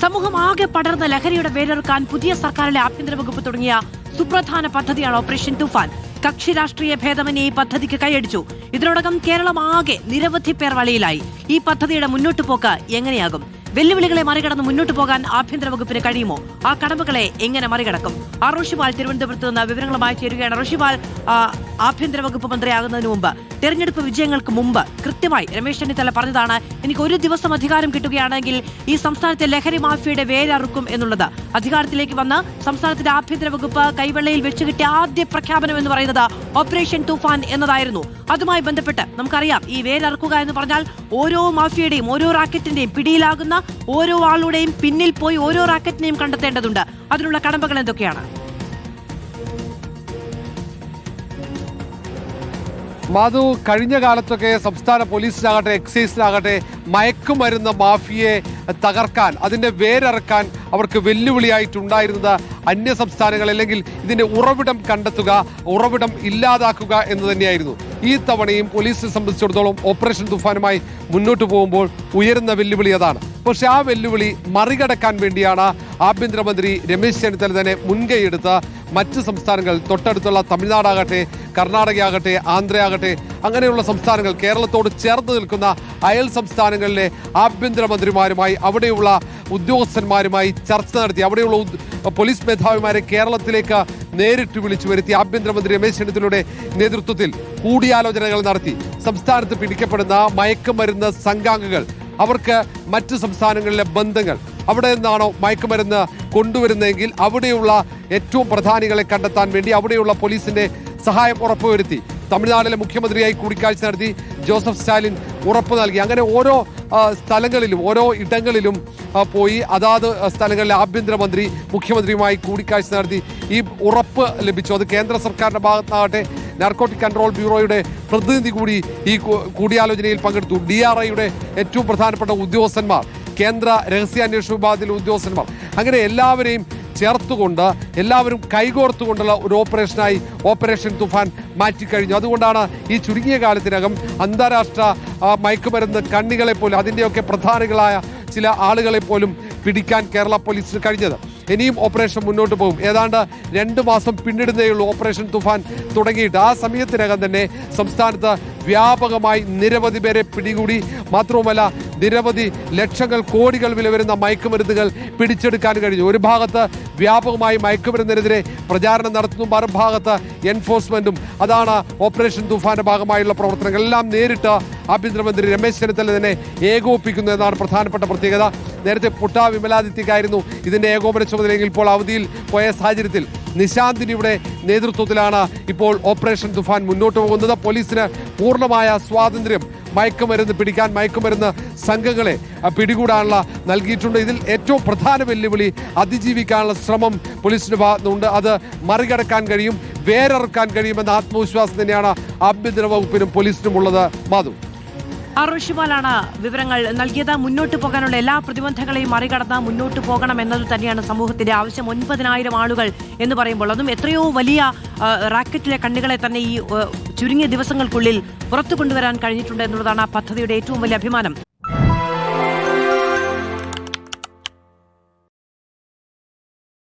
സമൂഹം ആകെ പടർന്ന ലഹരിയുടെ വേരറുക്കാൻ പുതിയ സർക്കാരിലെ ആഭ്യന്തര വകുപ്പ് തുടങ്ങിയ സുപ്രധാന പദ്ധതിയാണ് ഓപ്പറേഷൻ തുഫാൻ. കക്ഷി രാഷ്ട്രീയ ഭേദമന്യേ ഈ പദ്ധതിക്ക് കൈയടിച്ചു. ഇതിനോടകം കേരളം ആകെ നിരവധി പേർ വലയിലായി. ഈ പദ്ധതിയുടെ മുന്നോട്ടു പോക്ക് എങ്ങനെയാകും? വെല്ലുവിളികളെ മറികടന്ന് മുന്നോട്ടു പോകാൻ ആഭ്യന്തര വകുപ്പിന് കഴിയുമോ? ആ കടമ്പകളെ എങ്ങനെ മറികടക്കും? റോഷിപാൽ തിരുവനന്തപുരത്ത് നിന്ന് വിവരങ്ങളുമായി ചേരുകയാണ്. റോഷിപാൽ, ആഭ്യന്തര വകുപ്പ് മന്ത്രിയാകുന്നതിന് മുമ്പ്, തെരഞ്ഞെടുപ്പ് വിജയങ്ങൾക്ക് മുമ്പ് കൃത്യമായി രമേശ് ചെന്നിത്തല പറഞ്ഞതാണ്, എനിക്ക് ഒരു ദിവസം അധികാരം കിട്ടുകയാണെങ്കിൽ ഈ സംസ്ഥാനത്തെ ലഹരി മാഫിയയുടെ വേരറുക്കും എന്നുള്ളത്. അധികാരത്തിലേക്ക് വന്ന് സംസ്ഥാനത്തിന്റെ ആഭ്യന്തര വകുപ്പ് കൈവെള്ളയിൽ വെച്ചുകിട്ടിയ ആദ്യ പ്രഖ്യാപനം എന്ന് പറയുന്നത് ഓപ്പറേഷൻ തുഫാൻ എന്നതായിരുന്നു. അതുമായി ബന്ധപ്പെട്ട് നമുക്കറിയാം, ഈ വേരറുക്കുക എന്ന് പറഞ്ഞാൽ ഓരോ മാഫിയയുടെയും ഓരോ റാക്കറ്റിന്റെയും പിടിയിലാകുന്ന ഓരോ ആളുടെയും പിന്നിൽ പോയി ഓരോ റാക്കറ്റിനെയും കണ്ടെത്തേണ്ടതുണ്ട്. അതിനുള്ള കടമ്പകൾ എന്തൊക്കെയാണ്? മാധു, കഴിഞ്ഞ കാലത്തൊക്കെ സംസ്ഥാന പോലീസിനാകട്ടെ എക്സൈസിനാകട്ടെ മയക്കുമരുന്ന് മാഫിയയെ തകർക്കാൻ, അതിൻ്റെ വേരറക്കാൻ അവർക്ക് വെല്ലുവിളിയായിട്ടുണ്ടായിരുന്നത് അന്യ സംസ്ഥാനങ്ങൾ, അല്ലെങ്കിൽ ഇതിൻ്റെ ഉറവിടം കണ്ടെത്തുക, ഉറവിടം ഇല്ലാതാക്കുക എന്ന് തന്നെയായിരുന്നു. ഈ തവണയും പോലീസിനെ സംബന്ധിച്ചിടത്തോളം ഓപ്പറേഷൻ തുഫാനുമായി മുന്നോട്ട് പോകുമ്പോൾ ഉയരുന്ന വെല്ലുവിളി അതാണ്. പക്ഷെ ആ വെല്ലുവിളി മറികടക്കാൻ വേണ്ടിയാണ് ആഭ്യന്തരമന്ത്രി രമേശ് ചെന്നിത്തല തന്നെ മുൻകൈയെടുത്ത് മറ്റ് സംസ്ഥാനങ്ങൾ, തൊട്ടടുത്തുള്ള തമിഴ്നാടാകട്ടെ, കർണാടകയാകട്ടെ, ആന്ധ്രയാകട്ടെ, അങ്ങനെയുള്ള സംസ്ഥാനങ്ങൾ, കേരളത്തോട് ചേർന്ന് നിൽക്കുന്ന അയൽ സംസ്ഥാനങ്ങളിലെ ആഭ്യന്തരമന്ത്രിമാരുമായി, അവിടെയുള്ള ഉദ്യോഗസ്ഥന്മാരുമായി ചർച്ച നടത്തി, അവിടെയുള്ള പോലീസ് മേധാവിമാരെ കേരളത്തിലേക്ക് നേരിട്ട് വിളിച്ചു വരുത്തി ആഭ്യന്തരമന്ത്രി രമേശ് ചെന്നിത്തലയുടെ നേതൃത്വത്തിൽ കൂടിയാലോചനകൾ നടത്തി. സംസ്ഥാനത്ത് പിടിക്കപ്പെടുന്ന മയക്കുമരുന്ന് സംഘാംഗങ്ങൾ, അവർക്ക് മറ്റ് സംസ്ഥാനങ്ങളിലെ ബന്ധങ്ങൾ, അവിടെ നിന്നാണോ മയക്കുമരുന്ന് കൊണ്ടുവരുന്നതെങ്കിൽ അവിടെയുള്ള ഏറ്റവും പ്രധാനികളെ കണ്ടെത്താൻ വേണ്ടി അവിടെയുള്ള പോലീസിന്റെ സഹായം ഉറപ്പുവരുത്തി. തമിഴ്നാട്ടിലെ മുഖ്യമന്ത്രിയായി കൂടിക്കാഴ്ച നടത്തി ജോസഫ് സ്റ്റാലിൻ ഉറപ്പ് നൽകി. അങ്ങനെ ഓരോ സ്ഥലങ്ങളിലും ഓരോ ഇടങ്ങളിലും പോയി അതാത് സ്ഥലങ്ങളിലെ ആഭ്യന്തരമന്ത്രി മുഖ്യമന്ത്രിയുമായി കൂടിക്കാഴ്ച നടത്തി ഈ ഉറപ്പ് ലഭിച്ചു. അത് കേന്ദ്ര സർക്കാരിന്റെ ഭാഗത്താകട്ടെ, നാർക്കോട്ടിക് കൺട്രോൾ ബ്യൂറോയുടെ പ്രതിനിധി കൂടി ഈ കൂടിയാലോചനയിൽ പങ്കെടുത്തു. DRIയുടെ ഏറ്റവും പ്രധാനപ്പെട്ട ഉദ്യോഗസ്ഥന്മാർ, കേന്ദ്ര രഹസ്യാന്വേഷണ വിഭാഗത്തിലെ ഉദ്യോഗസ്ഥന്മാർ, അങ്ങനെ എല്ലാവരെയും ചേർത്തുകൊണ്ട്, എല്ലാവരും കൈകോർത്തുകൊണ്ടുള്ള ഒരു ഓപ്പറേഷനായി ഓപ്പറേഷൻ തുഫാൻ മാറ്റിക്കഴിഞ്ഞു. അതുകൊണ്ടാണ് ഈ ചുരുങ്ങിയ കാലത്തിനകം അന്താരാഷ്ട്ര മയക്കുമരുന്ന് കണ്ണികളെ പോലും, അതിൻ്റെയൊക്കെ പ്രധാനികളായ ചില ആളുകളെ പോലും പിടിക്കാൻ കേരള പോലീസിന് കഴിഞ്ഞത്. ഇനിയും ഓപ്പറേഷൻ മുന്നോട്ട് പോകും. ഏതാണ്ട് 2 മാസം പിന്നിടുന്നേയുള്ളൂ ഓപ്പറേഷൻ തുഫാൻ തുടങ്ങിയിട്ട്. ആ സമയത്തിനകം തന്നെ സംസ്ഥാനത്ത് വ്യാപകമായി നിരവധി പേരെ പിടികൂടി. മാത്രവുമല്ല, നിരവധി ലക്ഷങ്ങൾ, കോടികൾ വില വരുന്ന മയക്കുമരുന്നുകൾ പിടിച്ചെടുക്കാൻ കഴിഞ്ഞു. ഒരു ഭാഗത്ത് വ്യാപകമായി മയക്കുമരുന്നിനെതിരെ പ്രചാരണം നടത്തുന്നു, മറുഭാഗത്ത് എൻഫോഴ്സ്മെന്റും. അതാണ് ഓപ്പറേഷൻ തുഫാന്റെ ഭാഗമായുള്ള പ്രവർത്തനങ്ങൾ. എല്ലാം നേരിട്ട് ആഭ്യന്തരമന്ത്രി രമേശ് ചെന്നിത്തല തന്നെ ഏകോപിപ്പിക്കുന്നു എന്നതാണ് പ്രധാനപ്പെട്ട പ്രത്യേകത. നേരത്തെ പുട്ട വിമലാദിത്യക്കായിരുന്നു ഇതിന്റെ ഏകോപന ചുമതലയെങ്കിൽ ഇപ്പോൾ അവധിയിൽ പോയ സാഹചര്യത്തിൽ നിശാന്തിനിയുടെ നേതൃത്വത്തിലാണ് ഇപ്പോൾ ഓപ്പറേഷൻ തുഫാൻ മുന്നോട്ട് പോകുന്നത്. പോലീസിന് പൂർണ്ണമായ സ്വാതന്ത്ര്യം മയക്കുമരുന്ന് പിടിക്കാൻ, മയക്കുമരുന്ന് സംഘങ്ങളെ പിടികൂടാനുള്ള നൽകിയിട്ടുണ്ട്. ഇതിൽ ഏറ്റവും പ്രധാന വെല്ലുവിളി അതിജീവിക്കാനുള്ള ശ്രമം പോലീസിന്റെ ഭാഗത്തുനിന്നുണ്ട്. അത് മറികടക്കാൻ കഴിയും, വേരറുക്കാൻ കഴിയുമെന്ന ആത്മവിശ്വാസം തന്നെയാണ് ആഭ്യന്തര വകുപ്പിനും പോലീസിനും ഉള്ളത്. മാധു, റോഷിപാലാണ് വിവരങ്ങൾ നൽകിയത്. മുന്നോട്ട് പോകാനുള്ള എല്ലാ പ്രതിബന്ധങ്ങളെയും മറികടന്ന് മുന്നോട്ട് പോകണം എന്നത് തന്നെയാണ് സമൂഹത്തിന്റെ ആവശ്യം. 9,000 ആളുകൾ എന്ന് പറയുമ്പോൾ, അതും എത്രയോ വലിയ റാക്കറ്റിലെ കണ്ണികളെ തന്നെ ഈ ചുരുങ്ങിയ ദിവസങ്ങൾക്കുള്ളിൽ പുറത്തു കൊണ്ടുവരാൻ കഴിഞ്ഞിട്ടുണ്ട് എന്നുള്ളതാണ് ആ പദ്ധതിയുടെ ഏറ്റവും വലിയ അഭിമാനം.